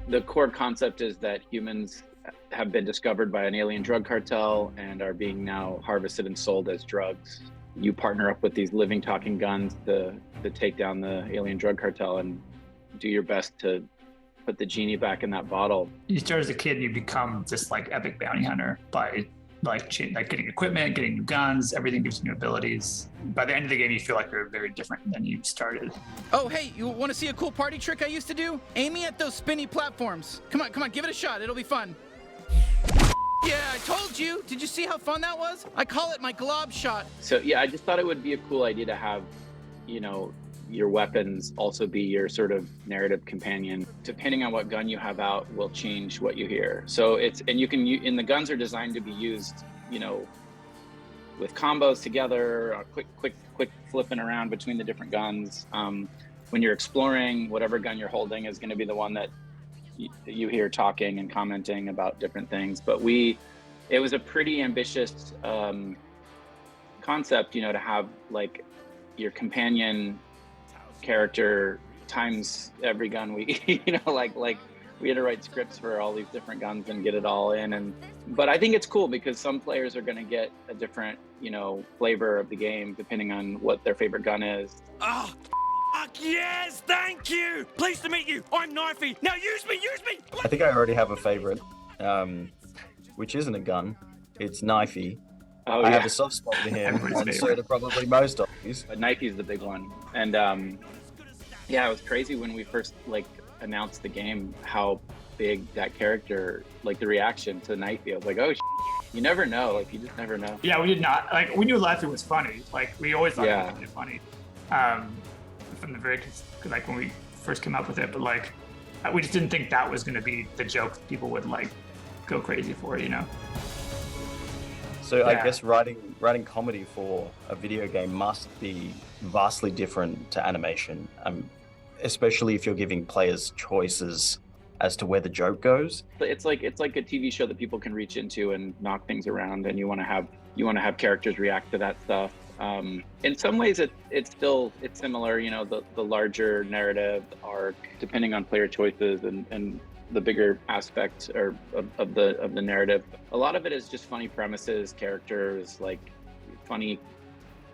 The core concept is that humans have been discovered by an alien drug cartel and are being now harvested and sold as drugs. You partner up with these living, talking guns to take down the alien drug cartel and do your best to put the genie back in that bottle. You start as a kid and you become this like epic bounty hunter by like getting equipment, getting new guns, everything gives you new abilities. By the end of the game, you feel like you're very different than you started. Oh, hey, you want to see a cool party trick I used to do? Aiming at those spinny platforms. Come on, give it a shot. It'll be fun. Yeah, I told you. Did you see how fun that was? I call it my glob shot. So yeah, I just thought it would be a cool idea to have, you know, your weapons also be your sort of narrative companion. Depending on what gun you have out will change what you hear. So and the guns are designed to be used, you know, with combos together, quick flipping around between the different guns. When you're exploring, whatever gun you're holding is going to be the one that you hear talking and commenting about different things. But it was a pretty ambitious concept, you know, to have like your companion character times every gun we you know, like we had to write scripts for all these different guns and get it all in. But I think it's cool because some players are going to get a different, you know, flavor of the game depending on what their favorite gun is. Oh, fuck yes, thank you. Pleased to meet you. I'm Knifey. Now use me. I think I already have a favorite, which isn't a gun. It's Knifey. Oh, I yeah. have a soft spot for him, Everybody's and so favorite. do probably most of these. But Nike's the big one. And yeah, it was crazy when we first like announced the game, how big that character, like the reaction to Nike. I was like, oh, you never know. Like, you just never know. Yeah, we did not. Like, we knew Laughter was funny. Like, we always thought it was going to be funny. From the very, like, when we first came up with it. But, like, we just didn't think that was going to be the joke people would, like, go crazy for, you know? So I guess writing comedy for a video game must be vastly different to animation, especially if you're giving players choices as to where the joke goes. It's like a TV show that people can reach into and knock things around, and you want to have characters react to that stuff. In some ways, it's similar. You know, the larger narrative arc, depending on player choices and the bigger aspect of the narrative. A lot of it is just funny premises, characters, like funny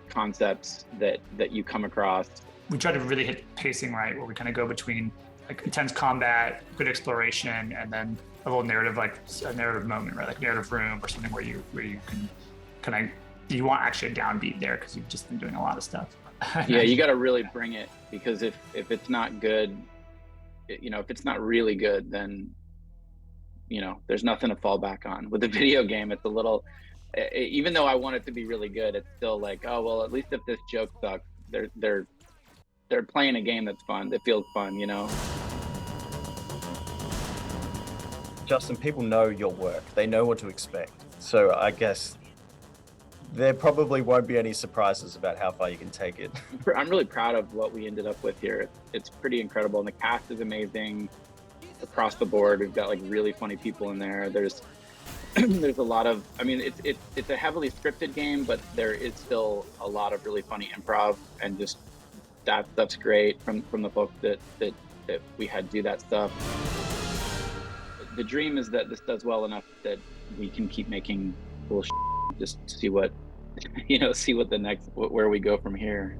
concepts that you come across. We try to really hit pacing right, where we kind of go between like intense combat, good exploration, and then a little narrative, like a narrative moment, right? Like narrative room or something where you can kind of, you want actually a downbeat there because you've just been doing a lot of stuff. Yeah, you got to really bring it, because if it's not good, you know, if it's not really good, then, you know, there's nothing to fall back on. With a video game, it's a little, even though I want it to be really good, it's still like, oh, well, at least if this joke sucks, they're playing a game that's fun, that feels fun, you know? Justin, people know your work. They know what to expect. So I guess there probably won't be any surprises about how far you can take it. I'm really proud of what we ended up with here. It's pretty incredible, and the cast is amazing across the board. We've got like really funny people in there. There's a lot of, I mean, it's a heavily scripted game, but there is still a lot of really funny improv, and just that stuff's great from the folks that we had do that stuff. The dream is that this does well enough that we can keep making cool just see what, you know, see what the next, where we go from here.